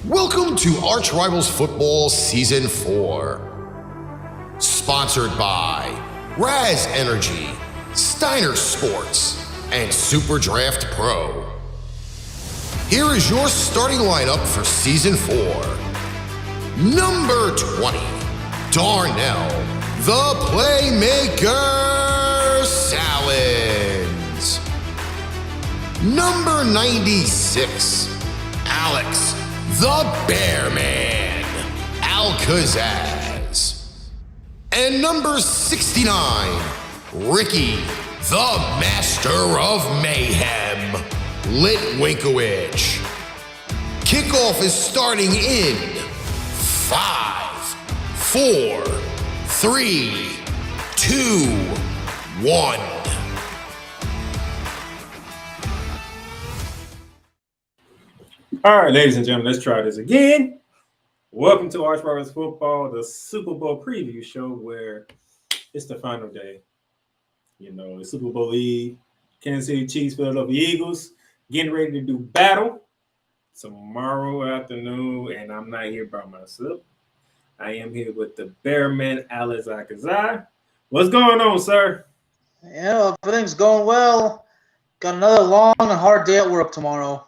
Welcome to ArchRivals Football Season 4. Sponsored by Raz Energy, Steiner Sports, and Super Draft Pro. Here is your starting lineup for Season 4. Number 20, Darnell, the Playmaker Salins. Number 96, Alex, the Bearman, Alcazaz. And number 69, Ricky, the Master of Mayhem, Litwinkowicz. Kickoff is starting in 5, 4, 3, 2, 1. All right, ladies and gentlemen, let's try this again. Welcome to ArchRivals Football, the Super Bowl preview show where it's the final day. You know, the Super Bowl Eve, Kansas City Chiefs, Philadelphia Eagles, getting ready to do battle tomorrow afternoon, and I'm not here by myself. I am here with the Bearman, Alex Alcazaz. What's going on, sir? Yeah, everything's going well. Got another long and hard day at work tomorrow.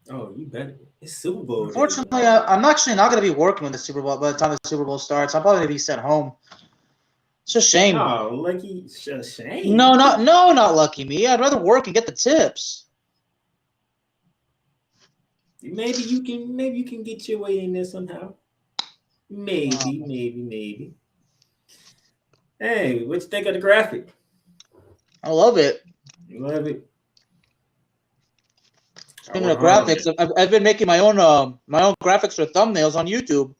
Oh, you better. It's Super Bowl. Unfortunately, I'm actually not going to be working when the Super Bowl. By the time the Super Bowl starts, I'm probably going to be sent home. It's a shame. Oh, lucky. It's a shame. No, not lucky me. I'd rather work and get the tips. Maybe you can get your way in there somehow. Maybe. Hey, what you think of the graphic? I love it. You love it? Speaking of graphics, I've been making my own graphics for thumbnails on YouTube.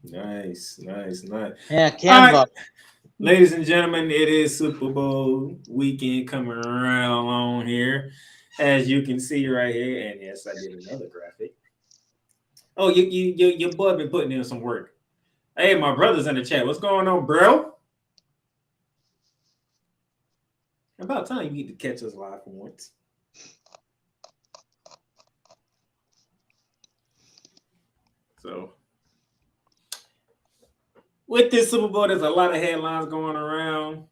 Nice. Yeah, Canva. Right. Ladies and gentlemen, it is Super Bowl weekend coming around on here, as you can see right here. And yes, I did another graphic. Oh, your boy been putting in some work. Hey, my brother's in the chat. What's going on, bro? About time you get to catch us live for once. So, with this Super Bowl, there's a lot of headlines going around.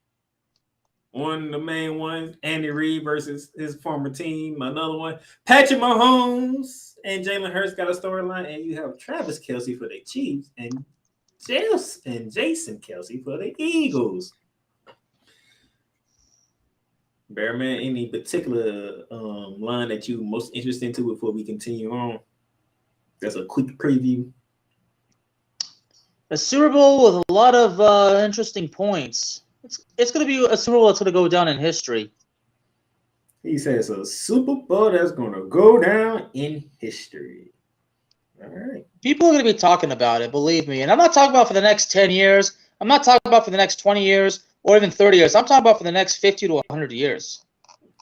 One of the main ones, Andy Reid versus his former team. Another one, Patrick Mahomes and Jalen Hurts got a storyline. And you have Travis Kelce for the Chiefs and Jason Kelce for the Eagles. Bearman, any particular line that you most interested into before we continue on? That's a quick preview. A Super Bowl with a lot of interesting points. It's going to be a Super Bowl that's going to go down in history. He says a Super Bowl that's going to go down in history. All right. People are going to be talking about it, believe me. And I'm not talking about for the next 10 years. I'm not talking about for the next 20 years or even 30 years. I'm talking about for the next 50 to 100 years.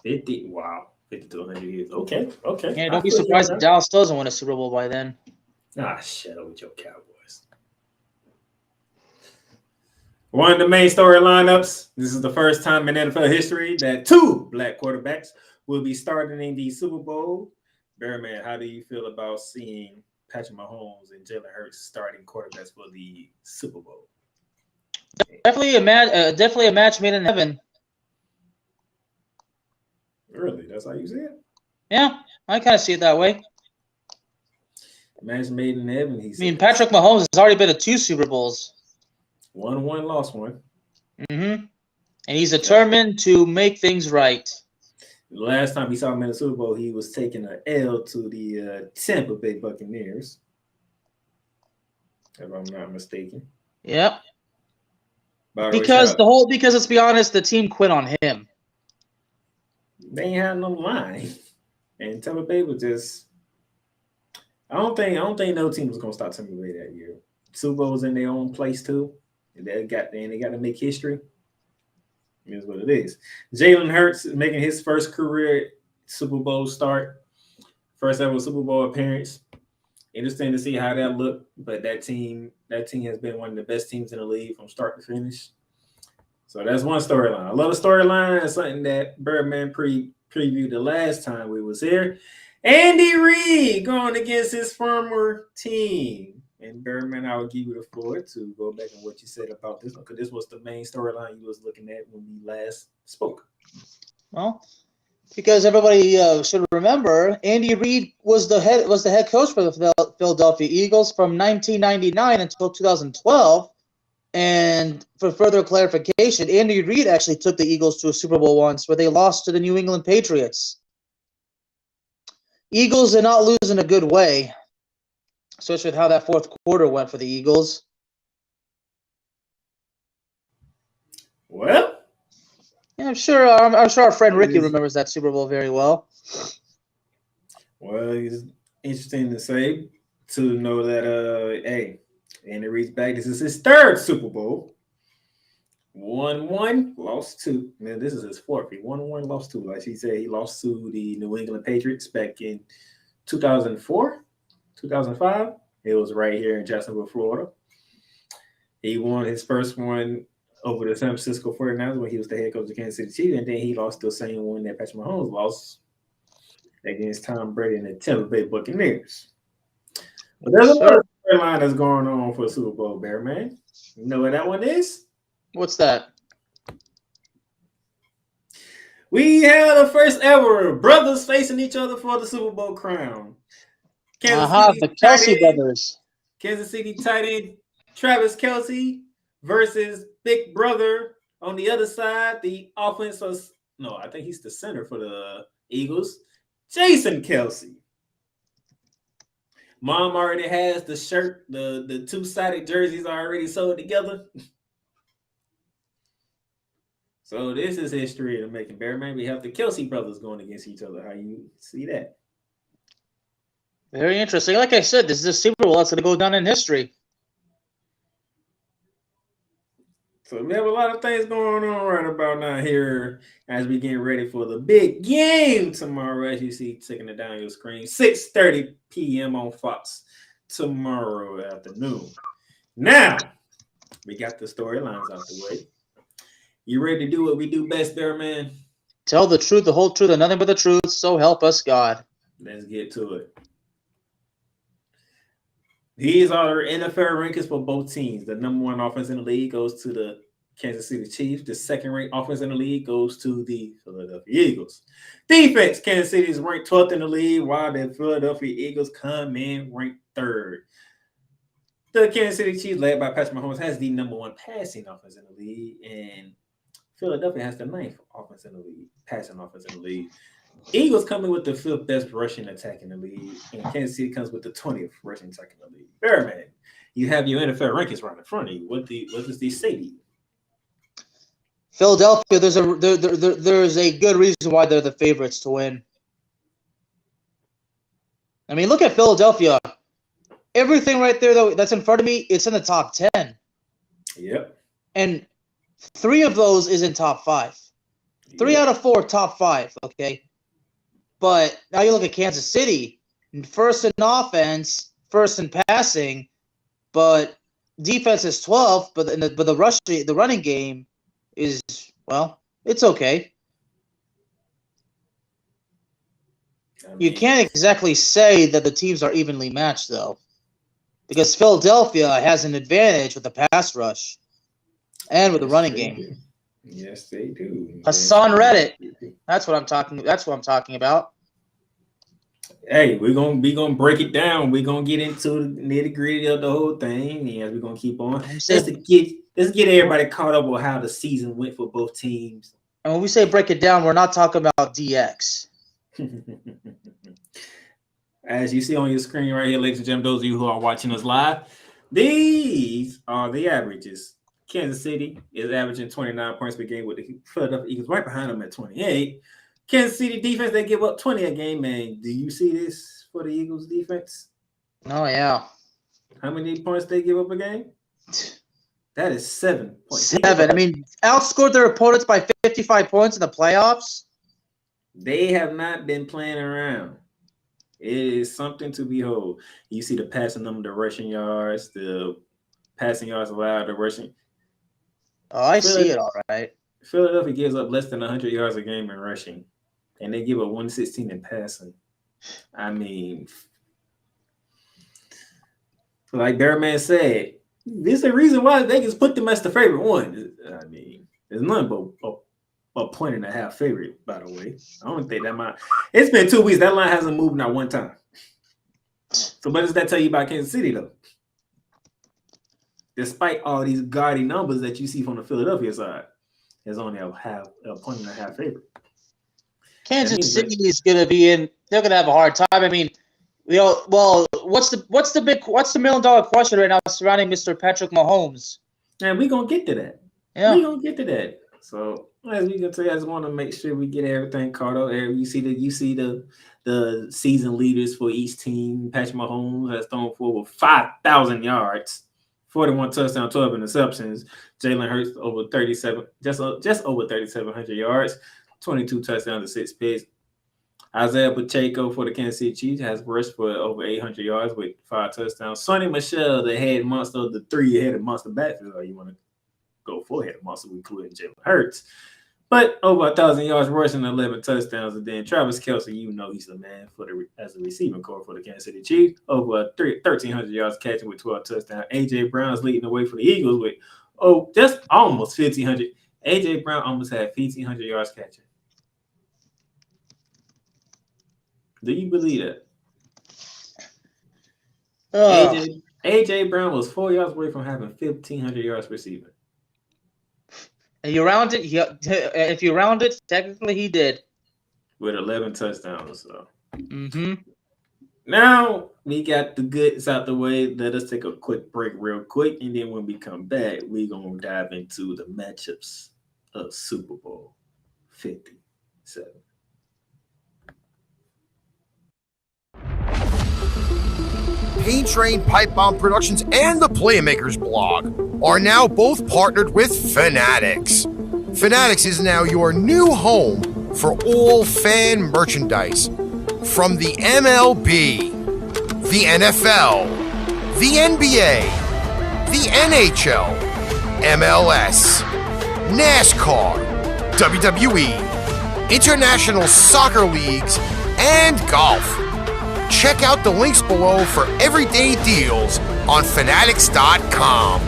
50? Wow. 50 to 100 years. Okay. Yeah, don't be surprised if Dallas doesn't win a Super Bowl by then. Shut up with your Cowboys. One of the main story lineups. This is the first time in NFL history that two black quarterbacks will be starting in the Super Bowl. Bearman, how do you feel about seeing Patrick Mahomes and Jalen Hurts starting quarterbacks for the Super Bowl? Definitely a match made in heaven. Really? That's how you see it? Yeah, I kind of see it that way. Match made in heaven, he said. I mean, Patrick Mahomes has already been to 2 Super Bowls. Won one, lost one. Mm-hmm. And he's determined to make things right. The last time we saw him in the Super Bowl, he was taking an L to the Tampa Bay Buccaneers, if I'm not mistaken. Yep. Because let's be honest, the team quit on him. They ain't had no line, and Tampa Bay was just. I don't think no team was gonna stop Tampa Bay that year. Super Bowl was in their own place too, and they got to make history. It is what it is. Jalen Hurts is making his first career Super Bowl start, first ever Super Bowl appearance. Interesting to see how that looked, but that team has been one of the best teams in the league from start to finish. So that's one storyline. I love the storyline. It's something that Birdman previewed the last time we was here. Andy Reid going against his former team. And Birdman, I will give you the floor to go back on what you said about this one, because this was the main storyline you was looking at when we last spoke. Well, because everybody should remember, Andy Reid was the head coach for the Philadelphia Eagles from 1999 until 2012. And for further clarification, Andy Reid actually took the Eagles to a Super Bowl once, where they lost to the New England Patriots. Eagles did not lose in a good way, especially with how that fourth quarter went for the Eagles. Well, yeah, I'm sure our friend Ricky remembers that Super Bowl very well. Well, it's interesting to say to know that hey, Andy Reid's back. This is his third Super Bowl. Won one, lost two. Man, this is his fourth. He won one, lost two. Like he said, he lost to the New England Patriots back in 2004, 2005. It was right here in Jacksonville, Florida. He won his first one over the San Francisco 49ers when he was the head coach of the Kansas City Chiefs, and then he lost the same one that Patrick Mahomes lost against Tom Brady and the Tampa Bay Buccaneers. But there's another storyline that's going on for Super Bowl, Bear Man. You know what that one is? What's that? We had the first ever brothers facing each other for the Super Bowl crown. The Kelce brothers. Kansas City tight end Travis Kelce versus big brother on the other side, the offensive. No, I think he's the center for the Eagles. Jason Kelce. Mom already has the shirt, the two-sided jerseys are already sewed together. So this is history in the making. Bear Man, we have the Kelce brothers going against each other. How you see that? Very interesting. Like I said, this is a Super Bowl that's going to go down in history. So we have a lot of things going on right about now here as we get ready for the big game tomorrow. As you see, taking it down your screen, 6:30 p.m. on Fox tomorrow afternoon. Now, we got the storylines out the way. You ready to do what we do best there, man? Tell the truth, the whole truth, and nothing but the truth, so help us God. Let's get to it. These are NFL rankings for both teams. The number one offense in the league goes to the Kansas City Chiefs. The second ranked offense in the league goes to the Philadelphia Eagles. Defense, Kansas City is ranked 12th in the league, while the Philadelphia Eagles come in ranked third. The Kansas City Chiefs, led by Patrick Mahomes, has the number one passing offense in the league, and Philadelphia has the ninth offense in the league, passing offense in the league. Eagles coming with the fifth best rushing attack in the league, and Kansas City comes with the 20th rushing attack in the league. Bearman, you have your NFL rankings right in front of you. What does these say to you? Philadelphia, there's a good reason why they're the favorites to win. I mean, look at Philadelphia. Everything right there though that's in front of me, it's in the top 10. Yep. And 3 of those is in top 5. 3 out of 4 top 5. Okay. But now you look at Kansas City, first in offense, first in passing, but defense is 12th. But the running game is, well, it's okay. You can't exactly say that the teams are evenly matched though, because Philadelphia has an advantage with the pass rush and with the running game. Yes, they do. Hassan Redditt. That's what I'm talking about. Hey, we're gonna break it down. We're gonna get into the nitty-gritty of the whole thing, and we're gonna keep on. Let's get everybody caught up with how the season went for both teams. And when we say break it down, we're not talking about DX. As you see on your screen right here, ladies and gentlemen, those of you who are watching us live, these are the averages. Kansas City is averaging 29 points per game with the Philadelphia Eagles right behind them at 28. Kansas City defense, they give up 20 a game, man. Do you see this for the Eagles defense? Oh, yeah. How many points they give up a game? That is 7 points. 7. I mean, outscored their opponents by 55 points in the playoffs. They have not been playing around. It is something to behold. You see the passing number, the rushing yards, the passing yards allowed, the rushing. Oh, I see it all right. Philadelphia gives up less than 100 yards a game in rushing, and they give up 116 in passing. I mean, like Bearman said, this is the reason why Vegas put them as the favorite one. I mean, there's nothing but a point and a half favorite, by the way. I don't think that might. It's been 2 weeks. That line hasn't moved not one time. So what does that tell you about Kansas City, though? Despite all these gaudy numbers that you see from the Philadelphia side, there's only a point and a half favorite. Kansas City is going to be in. They're going to have a hard time. I mean, what's the $1 million question right now surrounding Mr. Patrick Mahomes? And we're gonna get to that. Yeah, we're gonna get to that. So as we can say, I just want to make sure we get everything caught up. You see the season leaders for each team. Patrick Mahomes has thrown for over 5,000 yards, 41 touchdowns, 12 interceptions. Jalen Hurts over 37, just over 3,700 yards, 22 touchdowns and 6 picks. Isaiah Pacheco for the Kansas City Chiefs has rushed for over 800 yards with 5 touchdowns. Sonny Michel, the head monster of the 3-headed monster backfield. You want to go 4-headed monster, including Jalen Hurts. But over 1,000 yards rushing, 11 touchdowns. And then Travis Kelce, he's the man as a receiving core for the Kansas City Chiefs. Over 1,300 yards catching with 12 touchdowns. A.J. Brown is leading the way for the Eagles with just almost 1,500. A.J. Brown almost had 1,500 yards catching. Do you believe that? AJ Brown was 4 yards away from having 1,500 yards receiving. And if you round it, technically he did. With 11 touchdowns. So. Now we got the goods out the way. Let us take a quick break real quick. And then when we come back, we're going to dive into the matchups of Super Bowl 57. Paint Train Pipe Bomb Productions and the Playmakerz blog are now both partnered with Fanatics. Fanatics is now your new home for all fan merchandise. From the MLB, the NFL, the NBA, the NHL, MLS, NASCAR, WWE, international soccer leagues, and golf. Check out the links below for everyday deals on Fanatics.com.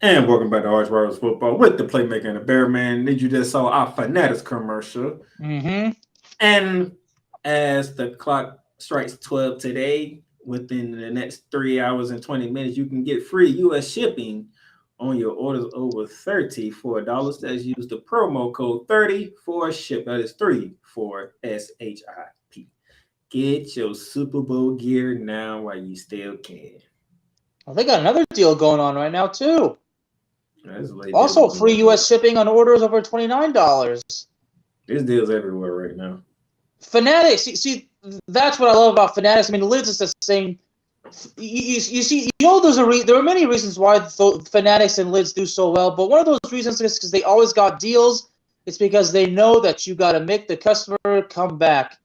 And welcome back to ArchRivals Football with the Playmaker and the Bearman. You just saw our Fanatics commercial. And as the clock strikes 12 today, within the next 3 hours and 20 minutes, you can get free U.S. shipping on your orders over $34. That's use the promo code 34SHIP. That is 34SHIP. Get your Super Bowl gear now while you still can. Well, they got another deal going on right now, too. Also, free U.S. shipping on orders over $29. This deal's everywhere right now. Fanatics, see, that's what I love about Fanatics. I mean, the lids is the same. You see, there are many reasons why Fanatics and lids do so well, but one of those reasons is because they always got deals. It's because they know that you got to make the customer come back.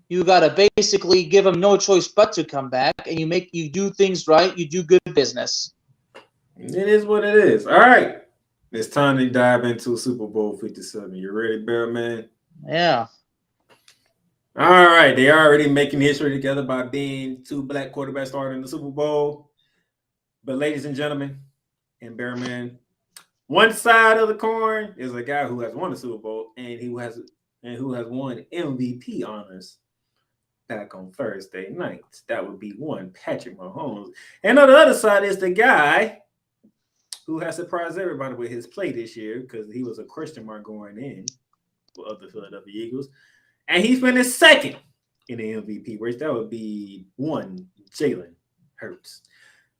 You got to basically give them no choice but to come back, and you do things right. You do good business. It is what it is. All right, it's time to dive into Super Bowl 57. You ready, Bearman? Yeah. All right, they are already making history together by being 2 black quarterbacks starting in the Super Bowl. But ladies and gentlemen, and Bearman, one side of the coin is a guy who has won the Super Bowl and who has won MVP honors back on Thursday night. That would be one Patrick Mahomes. And on the other side is the guy who has surprised everybody with his play this year because he was a question mark going in for the Philadelphia Eagles. And he finished second in the MVP race. That would be one Jalen Hurts.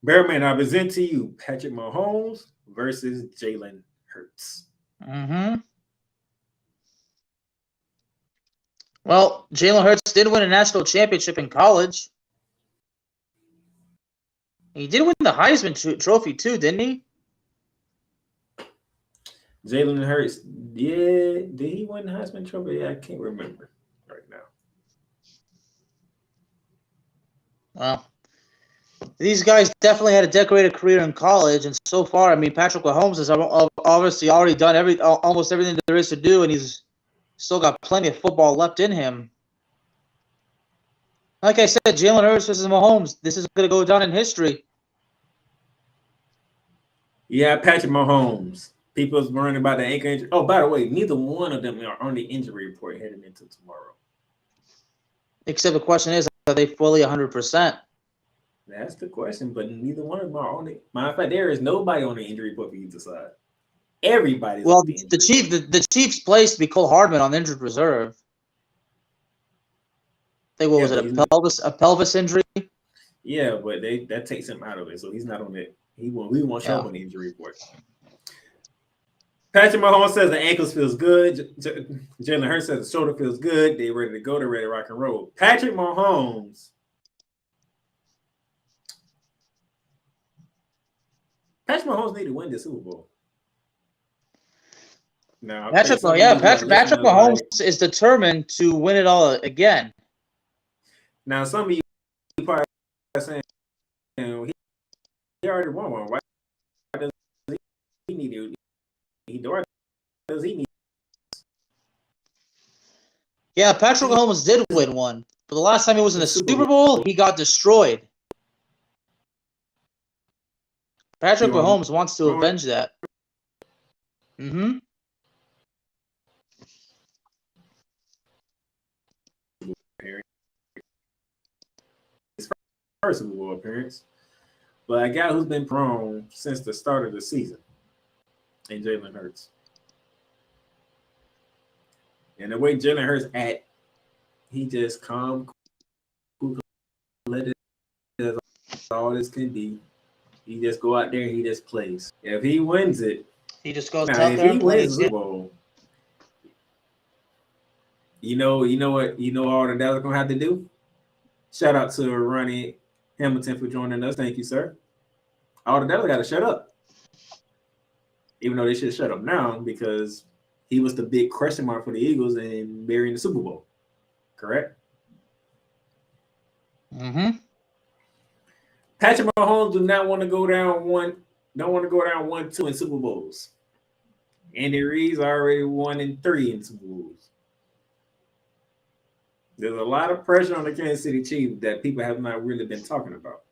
Bearman, I present to you Patrick Mahomes versus Jalen Hurts. Well, Jalen Hurts did win a national championship in college. He did win the Heisman Trophy too, didn't he? Jalen Hurts, yeah. Did he win the Heisman Trophy? Yeah, I can't remember right now. Well, These guys definitely had a decorated career in college, and so far, I mean, Patrick Mahomes has obviously already done almost everything there is to do, and he's still got plenty of football left in him. Like I said, Jalen Hurts versus Mahomes. This is going to go down in history. Yeah, Patrick Mahomes. People's worrying about the ankle injury. Oh, by the way, neither one of them are on the injury report heading into tomorrow. Except the question is, are they fully 100%? That's the question, but neither one of them are on it. Matter of fact, there is nobody on the injury report for either side. Everybody's well, on the Chiefs placed to be Cole Hardman on injured reserve. I think was it a pelvis injury? Yeah, but that takes him out of it, so he's not on it. We won't show up on the injury report. Patrick Mahomes says the ankles feels good. Jalen Hurts says the shoulder feels good. They're ready to go. They're ready to rock and roll. Patrick Mahomes. Patrick Mahomes need to win the Super Bowl. Now, Patrick Mahomes is determined to win it all again. Now, some of you probably are saying, he already won one. Why does he need to? Why does he need? Yeah, Patrick Mahomes did win one, but the last time he was in the Super Bowl, he got destroyed. Patrick Mahomes wants to avenge that. Mm-hmm. His first Super Bowl appearance, but a guy who's been prone since the start of the season, and Jalen Hurts. And the way Jalen Hurts act, he just calm, cool, let it all this can be. He just go out there and he just plays. If he wins it, he just goes now, out if there he and wins plays. the Super Bowl, you know all the Dallas gonna have to do? Shout out to Ronnie Hamilton for joining us. Thank you, sir. All the Dallas got to shut up. Even though they should shut up now because he was the big question mark for the Eagles and burying the Super Bowl. Correct? Mm-hmm. Patrick Mahomes do not want to go down 1-2 in Super Bowls. Andy Reid's already 1-3 in Super Bowls. There's a lot of pressure on the Kansas City Chiefs that people have not really been talking about.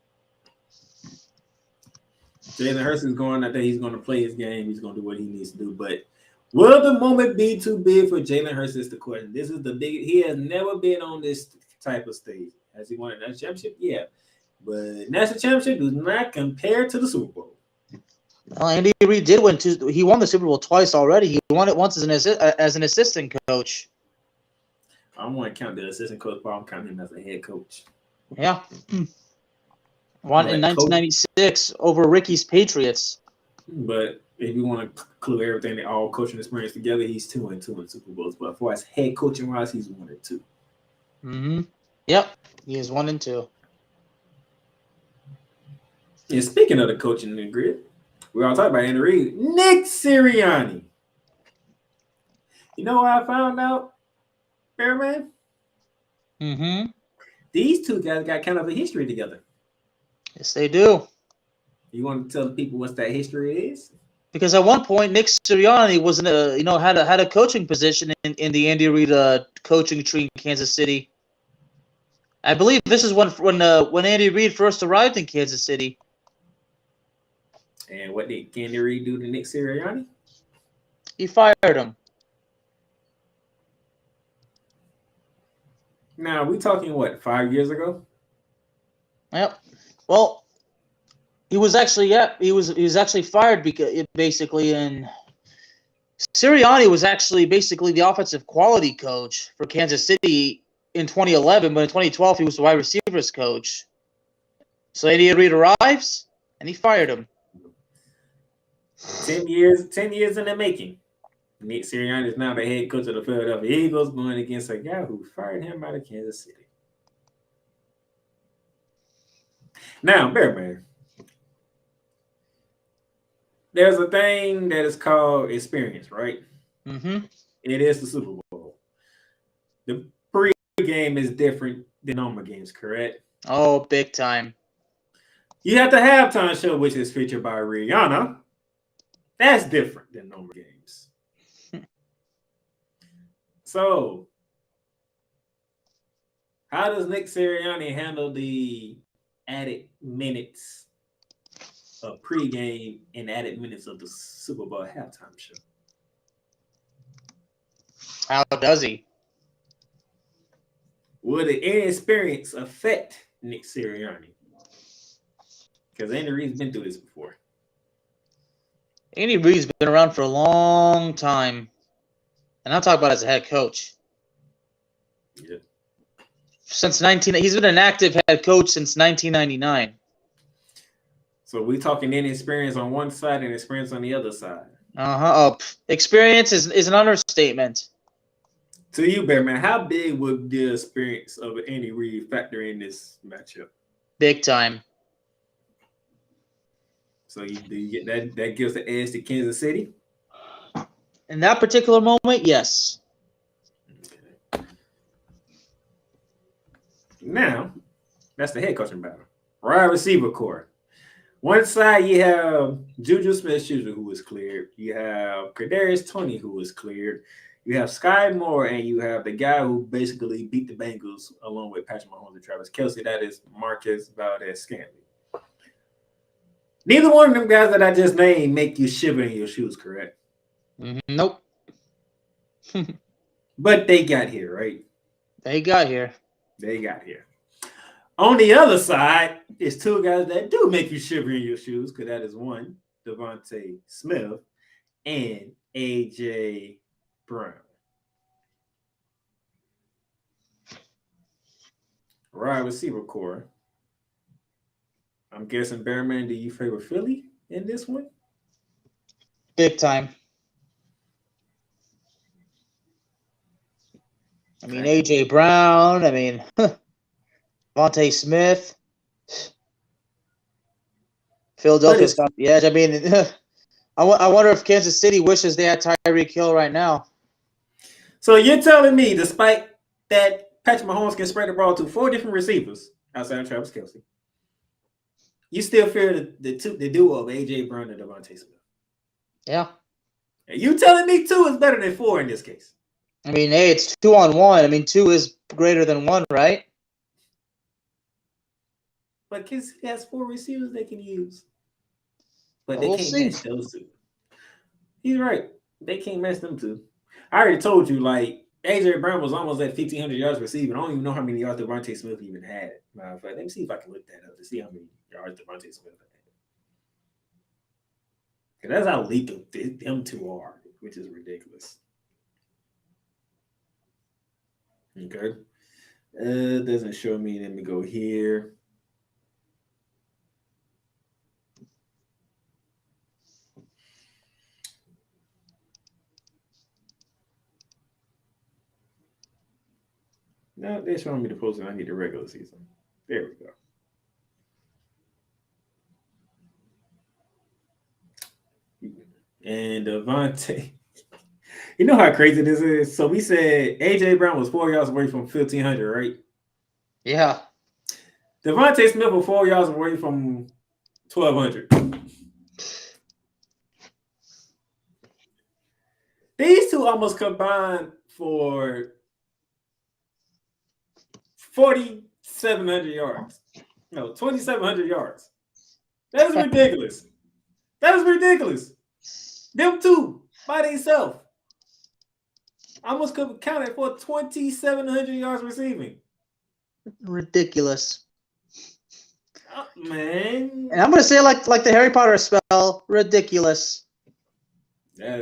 Jalen Hurts is going out there. He's going to play his game. He's going to do what he needs to do. But will the moment be too big for Jalen Hurts is the question. This is the big. He has never been on this type of stage. Has he won a national championship? Yeah. But national championship does not compare to the Super Bowl. Well, Andy Reid did win two. He won the Super Bowl twice already. He won it once as an assistant coach. I don't want to count the assistant coach, but I'm counting him as a head coach. Yeah. Won in 1996 over Ricky's Patriots. But if you want to clue everything, all coaching experience together, he's 2-2 in Super Bowls. But as far as head coaching wise, he's 1-2. Mm-hmm. Yep. He is 1-2. And speaking of the coaching in the grid, we're all talking about Andy Reid. Nick Sirianni. You know what I found out, Bearman? Mm-hmm. These two guys got kind of a history together. Yes, they do. You want to tell the people what that history is? Because at one point, Nick Sirianni was had a coaching position in the Andy Reid coaching tree in Kansas City. I believe this is when Andy Reid first arrived in Kansas City. And what did Andy Reid do to Nick Sirianni? He fired him. Now, we talking, 5 years ago? Yep. Well, he was actually fired because and Sirianni was actually basically the offensive quality coach for Kansas City in 2011, but in 2012 he was the wide receivers coach. So Andy Reid arrives and he fired him. 10 years in the making. Nick Sirianni is now the head coach of the Philadelphia Eagles, going against a guy who fired him out of Kansas City. Now, Bearman, there's a thing that is called experience, right? Mm-hmm. It is the Super Bowl. The pre-game is different than normal games, correct? Oh, big time. You have the halftime show, which is featured by Rihanna. That's different than normal games. So, how does Nick Sirianni handle the added minutes of pregame and added minutes of the Super Bowl halftime show? How does he? Will the inexperience affect Nick Sirianni? Because Andy Reid's been through this before. Andy Reid's been around for a long time. And I'm talking about as a head coach. Yeah. He's been an active head coach since 1999. So we talking inexperience on one side and experience on the other side. Oh, experience is an understatement. To you, Bearman, how big would the experience of Andy Reid factor in this matchup? Big time. So do you get that gives the edge to Kansas City? In that particular moment, yes. Okay. Now, that's the head coaching battle. Wide receiver core. One side you have Juju Smith-Schuster, who was cleared. You have Kadarius Toney, who was cleared. You have Sky Moore, and you have the guy who basically beat the Bengals along with Patrick Mahomes and Travis Kelce. That is Marcus Valdez-Scantling. Neither one of them guys that I just named make you shiver in your shoes, correct? Nope. But they got here, right? They got here. They got here. On the other side, is two guys that do make you shiver in your shoes, because that is one, Devontae Smith, and A.J. Brown. Wide receiver core. I'm guessing, Bearman, do you favor Philly in this one? Big time. I mean, A.J. Brown. I mean, Devontae Smith. Philadelphia's got the edge. I mean, I wonder if Kansas City wishes they had Tyreek Hill right now. So you're telling me, despite that Patrick Mahomes can spread the ball to 4 different receivers outside of Travis Kelce, you still fear the duo of A.J. Brown and Devontae Smith? Yeah. And you telling me 2 is better than 4 in this case? I mean, hey, it's 2-on-1. I mean, 2 is greater than 1, right? But Kansas City has 4 receivers they can use. But they We'll can't see. match those 2. He's right. They can't match them 2. I already told you, like, A.J. Brown was almost at 1,500 yards receiving. I don't even know how many yards Devontae Smith even had. Matter of fact, let me see if I can look that up to see how many yards Devontae Smith had. Because that's how lethal them 2 are, which is ridiculous. Okay. Doesn't show me. Let me go here. No, they're showing me the postseason. I need the regular season. There we go. And Devontae, you know how crazy this is? So we said A.J. Brown was 4 yards away from 1,500, right? Yeah. Devontae Smith was 4 yards away from 1,200. These 2 almost combined for 4,700 yards. No, 2,700 yards. That is ridiculous. That is ridiculous. Them 2 by themselves almost counted for 2,700 yards receiving. Ridiculous. Oh, man. And I'm going to say like the Harry Potter spell, ridiculous. Yeah,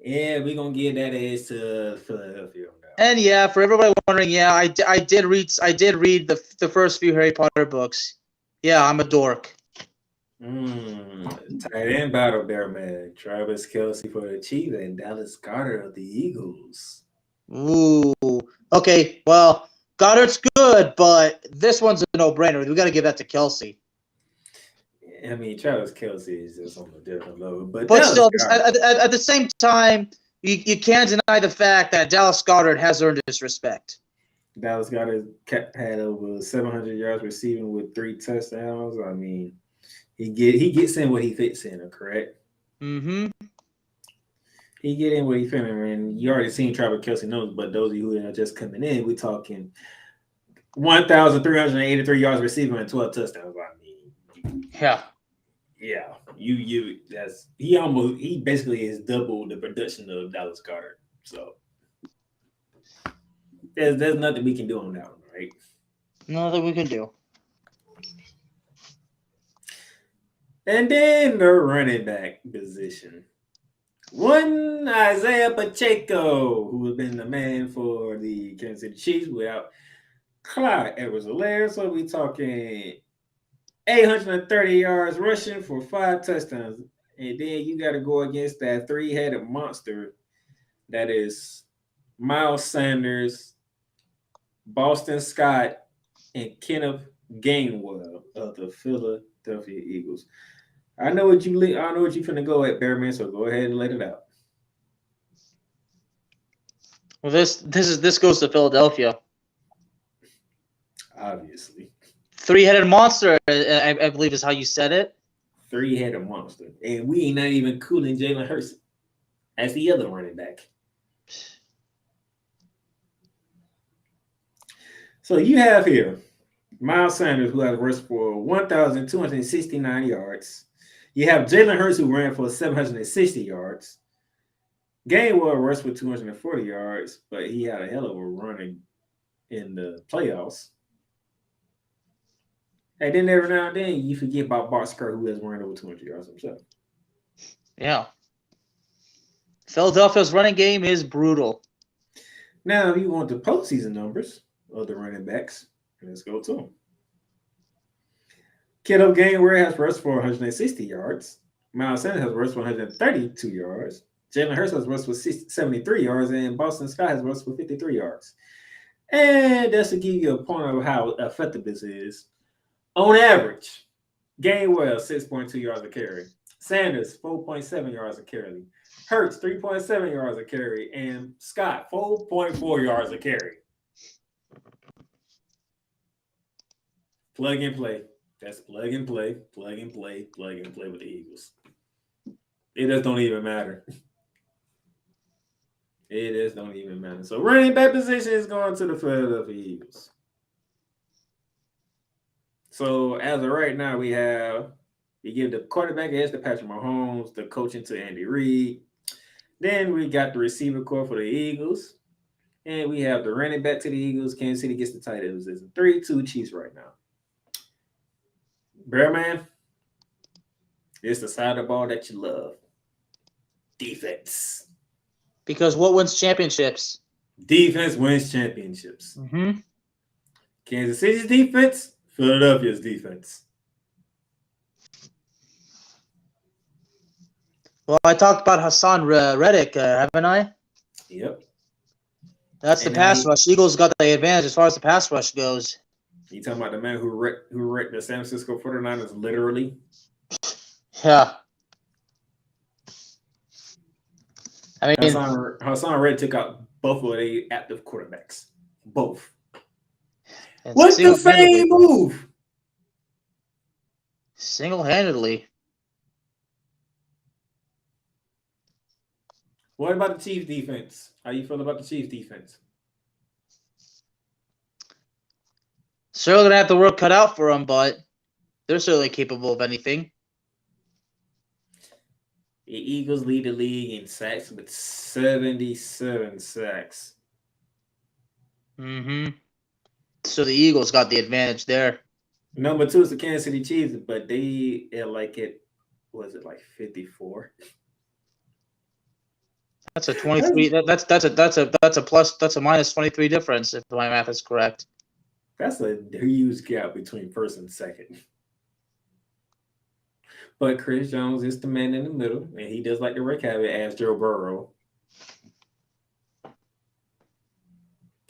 we're going to give that edge to Philadelphia. And yeah, for everybody wondering, yeah, I did read the first few Harry Potter books. Yeah, I'm a dork. Tight end battle there, man. Travis Kelce for the Chiefs and Dallas Goedert of the Eagles. Ooh. Okay, well, Goddard's good, but this one's a no-brainer. We got to give that to Kelce. I mean, Travis Kelce is just on a different level. But still, at the same time, you can't deny the fact that Dallas Goedert has earned his respect. Dallas had over 700 yards receiving with 3 touchdowns. I mean, he gets in what he fits in. Correct? Mm-hmm. He get in what he fits in, and you already seen Travis Kelce numbers. But those of you who are just coming in, we're talking 1,383 yards receiving and 12 touchdowns. I mean, yeah, he basically is double the production of Dallas Goedert. So there's nothing we can do on that one, right? Nothing we can do. And then the running back position. One Isaiah Pacheco, who has been the man for the Kansas City Chiefs without Clyde Edwards-Helaire. So we're talking 830 yards rushing for 5 touchdowns. And then you got to go against that 3-headed monster that is Miles Sanders, Boston Scott, and Kenneth Gainwell of the Philadelphia Eagles. I know what you finna go at, Bearman. So go ahead and let it out. Well, this goes to Philadelphia. Obviously, 3-headed monster, I believe is how you said it. 3-headed monster, and we ain't not even cooling Jalen Hurts as the other running back. So you have here Miles Sanders, who has rushed for 1,269 yards. You have Jalen Hurts, who ran for 760 yards. Gainwell rushed for 240 yards, but he had a hell of a running in the playoffs. And then every now and then you forget about Bart Scott, who has run over 200 yards himself. Yeah. Philadelphia's running game is brutal. Now, if you want the postseason numbers of the running backs, let's go to them. Kenneth Gainwell has rushed for 160 yards. Miles Sanders has rushed for 132 yards. Jalen Hurts has rushed for 73 yards, and Boston Scott has rushed for 53 yards. And that's to give you a point of how effective this is. On average, Gainwell 6.2 yards a carry. Sanders 4.7 yards a carry. Hurts 3.7 yards a carry, and Scott 4.4 yards a carry. Plug and play. That's plug and play with the Eagles. It just don't even matter. It just don't even matter. So running back position is going to the Philadelphia Eagles. So as of right now, we give the quarterback edge to Patrick Mahomes, the coaching to Andy Reid. Then we got the receiver core for the Eagles. And we have the running back to the Eagles. Kansas City gets the tight end position. 3-2 Chiefs right now. Bearman, it's the side of the ball that you love. Defense. Because what wins championships? Defense wins championships. Mm-hmm. Kansas City's defense, Philadelphia's defense. Well, I talked about Hassan Reddick, haven't I? Yep. That's the pass rush. Eagles got the advantage as far as the pass rush goes. You talking about the man who wrecked the San Francisco 49ers literally? Yeah. I mean, Hassan Reddick took out both of their active quarterbacks. Both. What's the same move? Single-handedly. What about the Chiefs defense? How you feel about the Chiefs defense? Certainly going to have the work cut out for them, but they're certainly capable of anything. The Eagles lead the league in sacks with 77 sacks. Mm-hmm. So the Eagles got the advantage there. Number 2 is the Kansas City Chiefs, but they was it like 54? That's a 23. That's a minus 23 difference if my math is correct. That's a huge gap between first and second. But Chris Jones is the man in the middle, and he does like to wreak havoc as Joe Burrow.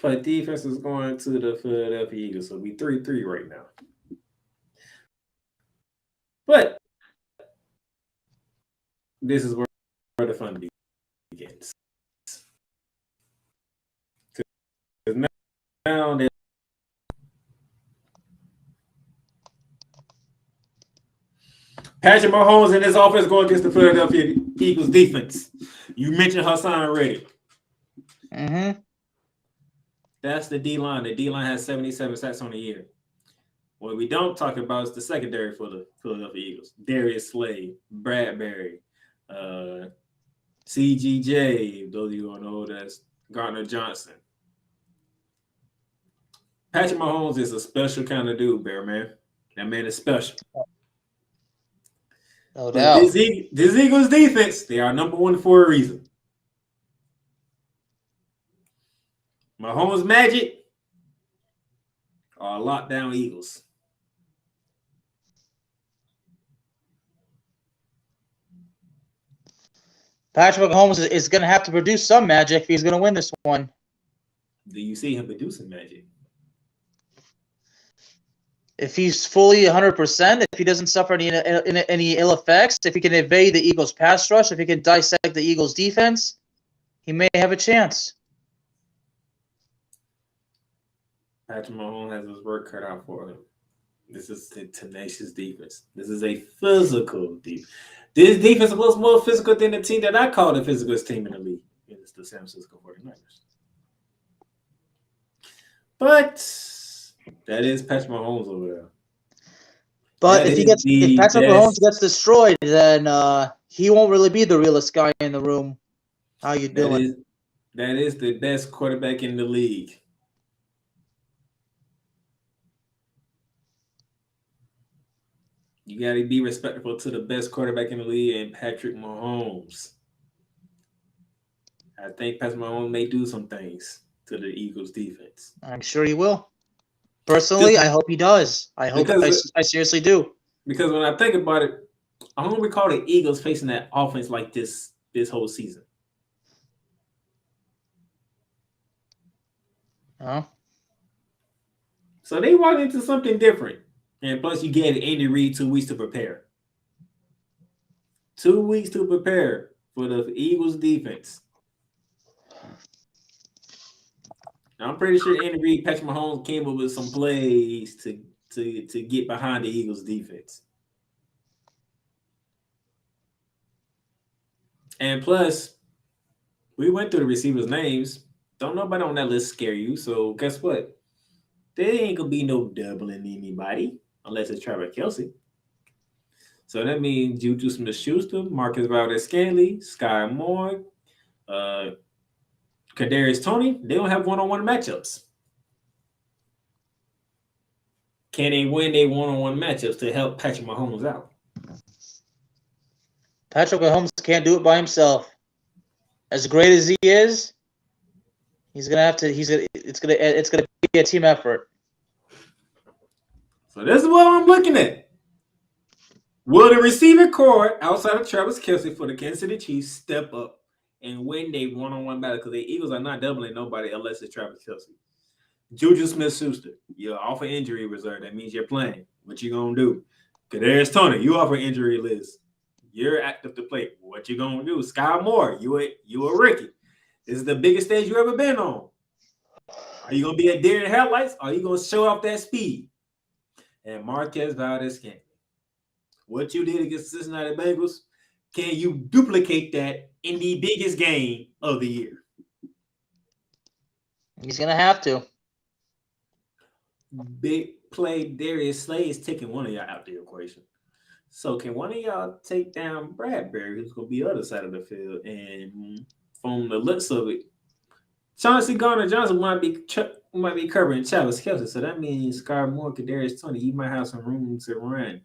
But defense is going to the Philadelphia Eagles, so we 3-3 right now. But this is where the fun begins. down. Patrick Mahomes and his offense going against the Philadelphia Eagles defense. You mentioned Hassan Reddick. Mm-hmm. That's the D-line. The D-line has 77 sacks on the year. What we don't talk about is the secondary for the Philadelphia Eagles. Darius Slay, Bradbury, CGJ, those of you who know that's Gardner Johnson. Patrick Mahomes is a special kind of dude, Bear Man. That man is special. No doubt. This Eagles defense, they are number one for a reason. Mahomes Magic are lockdown Eagles. Patrick Mahomes is going to have to produce some magic if he's going to win this one. Do you see him producing magic? If he's fully 100%, if he doesn't suffer any ill effects, if he can evade the Eagles' pass rush, if he can dissect the Eagles' defense, he may have a chance. Patrick Mahomes has his work cut out for him. This is a tenacious defense. This is a physical defense. This defense was more physical than the team that I call the physicalest team in the league. It's the San Francisco 49ers. But that is Patrick Mahomes over there. But if Patrick Mahomes gets destroyed, then he won't really be the realest guy in the room. How you doing? That is the best quarterback in the league. You got to be respectful to the best quarterback in the league and Patrick Mahomes. I think Patrick Mahomes may do some things to the Eagles defense. I'm sure he will. Personally, I hope he does. I seriously do. Because when I think about it, I don't recall the Eagles facing that offense like this whole season. Huh? So they walked into something different. And plus, you gave Andy Reid 2 weeks to prepare. 2 weeks to prepare for the Eagles defense. I'm pretty sure Andy Reid, Patrick Mahomes came up with some plays to get behind the Eagles defense. And plus, we went through the receivers' names. Don't nobody on that list scare you. So guess what? There ain't gonna be no doubling anybody unless it's Travis Kelce. So that means Juju Smith-Schuster, Marcus Valdez-Scantling, Sky Moore, Kadarius Toney. They don't have one-on-one matchups. Can they win their one-on-one matchups to help Patrick Mahomes out? Patrick Mahomes can't do it by himself. As great as he is, he's gonna have to. It's gonna be a team effort. So this is what I'm looking at. Will the receiving core outside of Travis Kelce for the Kansas City Chiefs step up and win their one-on-one battle? Because the Eagles are not doubling nobody unless it's Travis Kelce. Juju Smith-Schuster, you're off an injury reserve. That means you're playing. What you gonna do? Kadarius Toney, you off an injury list. You're active to play. What you gonna do? Sky Moore, you a rookie. This is the biggest stage you ever been on. Are you gonna be a deer in headlights? Or are you gonna show off that speed? And Marquez Valdez-Scantling, what you did against the Cincinnati Bengals, can you duplicate that in the biggest game of the year? He's gonna have to. Big play Darius Slay is taking one of y'all out the equation. So can one of y'all take down Bradbury, who's going to be the other side of the field? And from the looks of it, Chauncey Gardner-Johnson might be covering Travis Kelce. So that means Sky Moore, Kadarius Toney, you might have some room to run.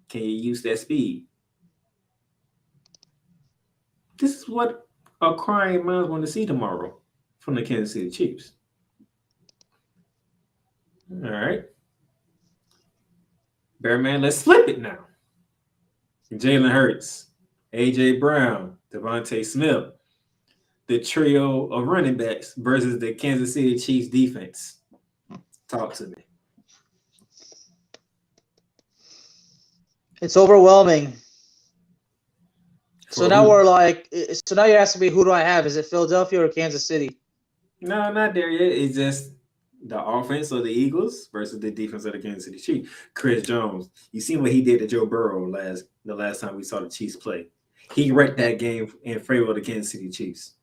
Can you use that speed? This is what a crying minds want to see tomorrow from the Kansas City Chiefs. All right. Bearman, let's flip it now. Jalen Hurts, A.J. Brown, Devontae Smith, the trio of running backs versus the Kansas City Chiefs defense. Talk to me. It's overwhelming. So now you're asking me, who do I have? Is it Philadelphia or Kansas City? No, not there yet. It's just The offense of the Eagles versus the defense of the Kansas City Chiefs. Chris Jones, you seen what he did to Joe Burrow the last time we saw the Chiefs play. He wrecked that game in favor of the Kansas City Chiefs.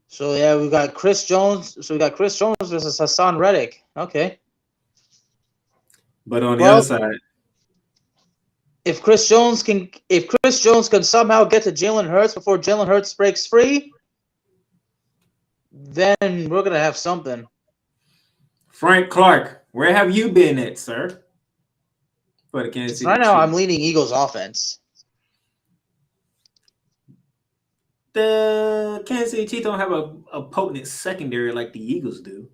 So yeah, we got Chris Jones. So we got Chris Jones versus Hassan Reddick. Okay. But on the other side, if Chris Jones can somehow get to Jalen Hurts before Jalen Hurts breaks free, then we're gonna have something. Frank Clark, where have you been at, sir? For the Kansas City Right now, Chiefs. I'm leaning Eagles offense. The Kansas City Chiefs don't have a potent secondary like the Eagles do.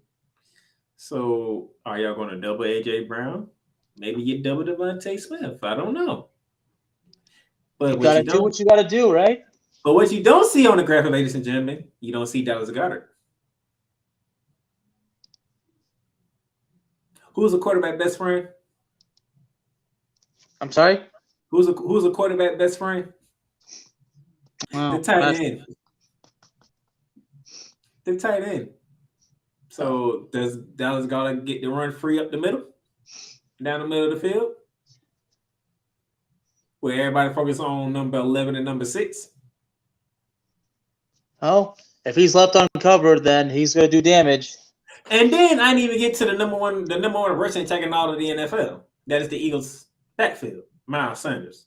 So are y'all going to double AJ Brown? Maybe get double Devontae Smith. I don't know. But You gotta do what you gotta do, right? But what you don't see on the graphic, ladies and gentlemen, you don't see Dallas Goedert. Who's a quarterback best friend? I'm sorry? Who's a quarterback best friend? Oh, The tight end. The tight end. So does Dallas Goedert get the run free up the middle? Down the middle of the field? Where everybody focus on number 11 and number 6? Oh, if he's left uncovered, then he's gonna do damage. And then I didn't even get to the number one rushing attack in all of the NFL. That is the Eagles' backfield. Miles Sanders,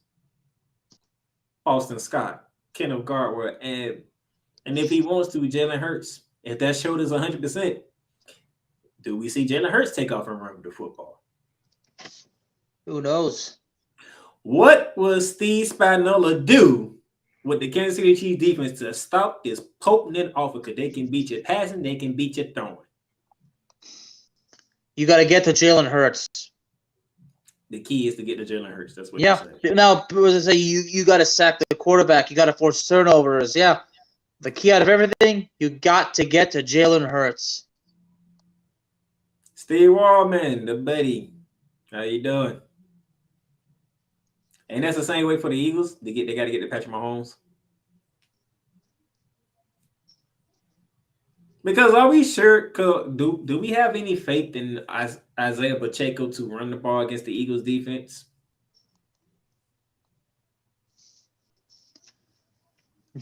Austin Scott, Kenneth Gainwell, and if he wants to, Jalen Hurts. If that shoulder's 100%, do we see Jalen Hurts take off and run with the football? Who knows? What will Steve Spagnuolo do with the Kansas City Chiefs defense to stop this potent offer? Because they can beat you passing, they can beat you throwing. You got to get to Jalen Hurts. The key is to get to Jalen Hurts. That's what you're saying. Now, as I say, you got to sack the quarterback. You got to force turnovers. Yeah. The key out of everything, you got to get to Jalen Hurts. Steve Wallman, the buddy. How you doing? And that's the same way for the Eagles. They got to get to Patrick Mahomes. Because are we sure? Do we have any faith in Isaiah Pacheco to run the ball against the Eagles defense?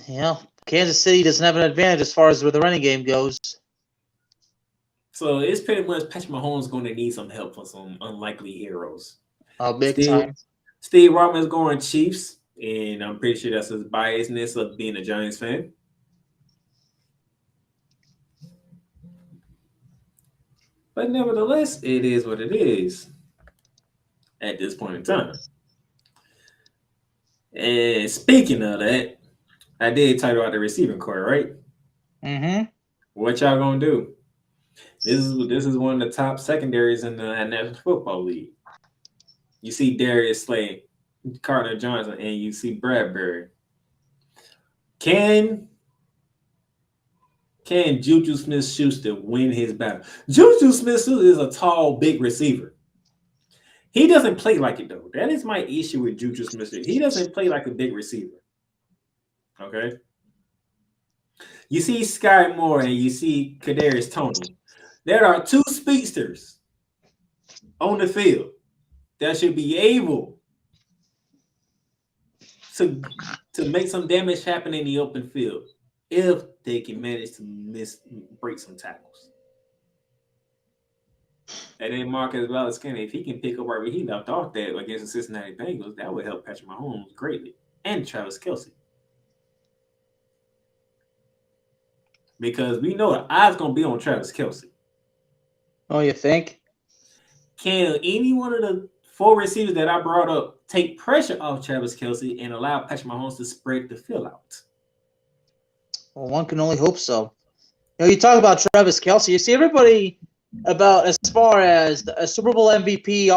Yeah, Kansas City doesn't have an advantage as far as where the running game goes. So it's pretty much Patrick Mahomes going to need some help from some unlikely heroes. Big time. Steve Robin's going Chiefs, and I'm pretty sure that's his biasness of being a Giants fan. But nevertheless, it is what it is at this point in time. And speaking of that, I did title out the receiving core, right? Mm-hmm. What y'all gonna do? This is one of the top secondaries in the National Football League. You see Darius Slay, Carter Johnson, and you see Bradbury. Can Juju Smith-Schuster win his battle? Juju Smith-Schuster is a tall, big receiver. He doesn't play like it, though. That is my issue with Juju Smith-Schuster. He doesn't play like a big receiver. Okay? You see Sky Moore and you see Kadarius Toney. There are two speedsters on the field that should be able to make some damage happen in the open field if they can manage to break some tackles. And then Marcus Valdes-Scantling, if he can pick up where he left off that against the Cincinnati Bengals, that would help Patrick Mahomes greatly. And Travis Kelce. Because we know the odds going to be on Travis Kelce. Oh, you think? Can any one of the 4 receivers that I brought up take pressure off Travis Kelce and allow Patrick Mahomes to spread the field out? Well, one can only hope so. You talk about Travis Kelce. You see everybody about as far as a Super Bowl MVP.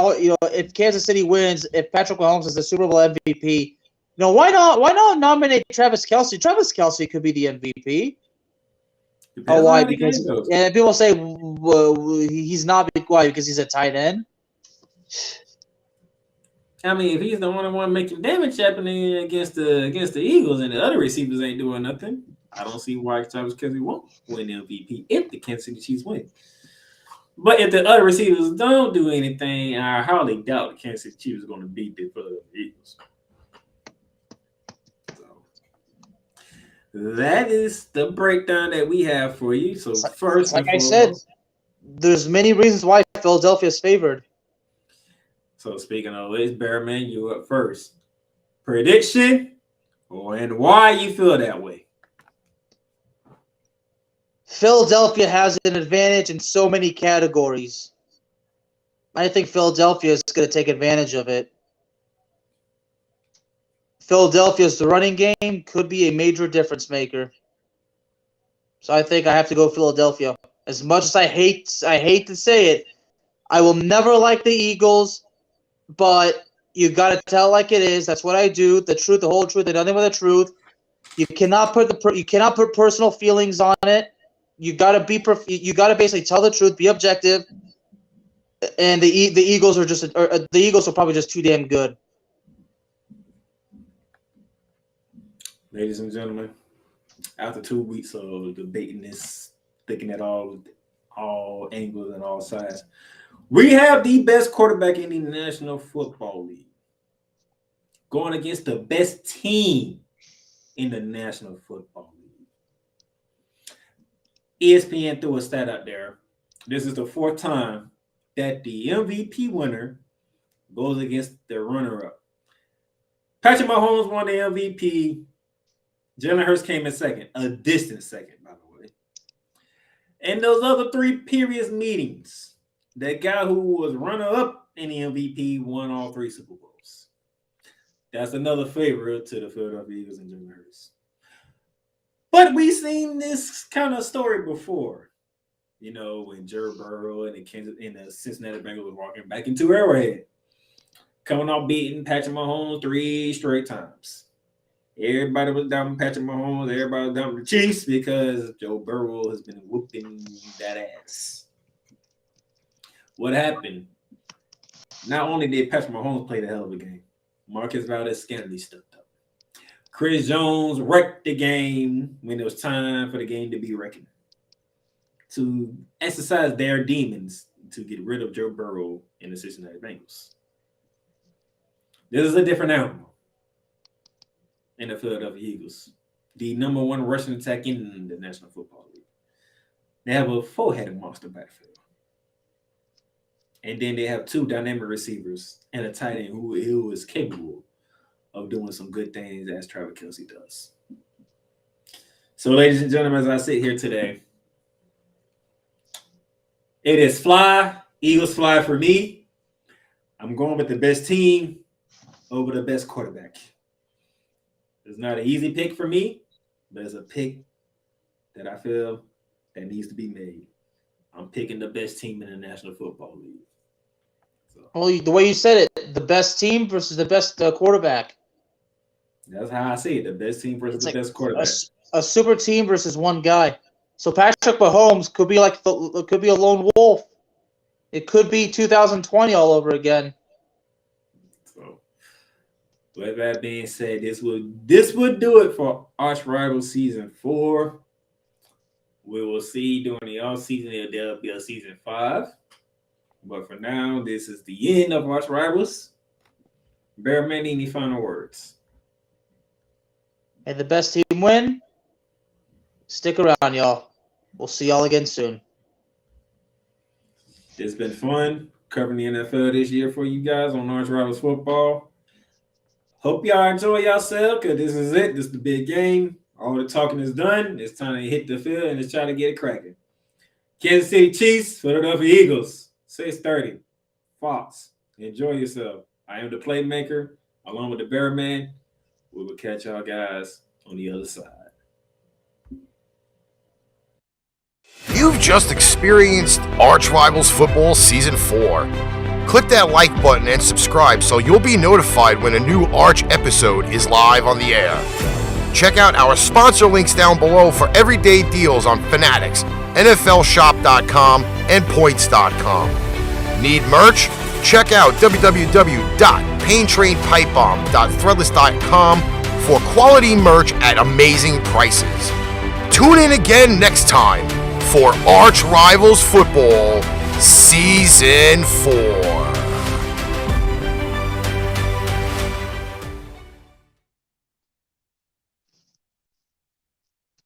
If Kansas City wins, if Patrick Mahomes is the Super Bowl MVP, why not nominate Travis Kelce? Travis Kelce could be the MVP. Depends why? on how the Because game goes. people say he's not. Why? Because he's a tight end. I mean, if he's the only one making damage happening against the Eagles and the other receivers ain't doing nothing, I don't see why Travis Kelce won't win MVP if the Kansas City Chiefs win. But if the other receivers don't do anything, I hardly doubt the Kansas City Chiefs are going to beat the Philadelphia Eagles. So that is the breakdown that we have for you. So first, like I said, there's many reasons why Philadelphia is favored. So speaking of this, Bearman, you up first. Prediction and why you feel that way. Philadelphia has an advantage in so many categories. I think Philadelphia is going to take advantage of it. Philadelphia's running game could be a major difference maker. So I think I have to go Philadelphia. As much as I hate to say it, I will never like the Eagles. But you got to tell it like it is. That's what I do. The truth, the whole truth, and nothing but the truth. You cannot put personal feelings on it. You got to basically tell the truth, be objective. And the Eagles are the Eagles are probably just too damn good. Ladies and gentlemen, after 2 weeks of debating this, thinking at all angles and all sides, we have the best quarterback in the National Football League going against the best team in the National Football League. ESPN threw a stat out there. This is the 4th time that the MVP winner goes against the runner-up. Patrick Mahomes won the MVP. Jalen Hurts came in second, a distant second, by the way. And those other 3 previous meetings, that guy who was runner-up in the MVP won all 3 Super Bowls. That's another favorite to the Philadelphia Eagles and Jalen Hurts. But we've seen this kind of story before. You know, when Joe Burrow and the Cincinnati Bengals was walking back into Arrowhead, coming off beating Patrick Mahomes 3 straight times. Everybody was down Patrick Mahomes. Everybody was down the Chiefs because Joe Burrow has been whooping that ass. What happened? Not only did Patrick Mahomes play the hell of a game, Marcus Valdez-Scantling stepped up. Chris Jones wrecked the game when it was time for the game to be reckoned. To exercise their demons to get rid of Joe Burrow and the Cincinnati Bengals. This is a different animal in the Philadelphia Eagles. The number 1 rushing attack in the National Football League. They have a 4-headed monster backfield. And then they have 2 dynamic receivers and a tight end who is capable of doing some good things as Travis Kelce does. So, ladies and gentlemen, as I sit here today, it is Eagles fly for me. I'm going with the best team over the best quarterback. It's not an easy pick for me, but it's a pick that I feel that needs to be made. I'm picking the best team in the National Football League. Well, the way you said it, the best team versus the best quarterback. That's how I see it. The best team versus the best quarterback. A super team versus one guy. So Patrick Mahomes could be could be a lone wolf. It could be 2020 all over again. So, with that being said, this would do it for ArchRivals Season 4. We will see during the offseason if there'll be a Season 5. But for now, this is the end of ArchRivals. Bearman, any final words? And the best team win. Stick around, y'all. We'll see y'all again soon. It's been fun covering the NFL this year for you guys on ArchRivals Football. Hope y'all enjoy yourself because this is it. This is the big game. All the talking is done. It's time to hit the field and it's trying to get it cracking. Kansas City Chiefs, Philadelphia Eagles, 6:30. Fox. Enjoy yourself. I am the Playmaker, along with the Bearman. We will catch y'all guys on the other side. You've just experienced ArchRivals Football Season 4. Click that like button and subscribe so you'll be notified when a new Arch episode is live on the air. Check out our sponsor links down below for everyday deals on Fanatics, NFLshop.com, and Points.com. Need merch? Check out www paintrainpipebomb.threadless.com for quality merch at amazing prices. Tune in again next time for ArchRivals Football Season 4.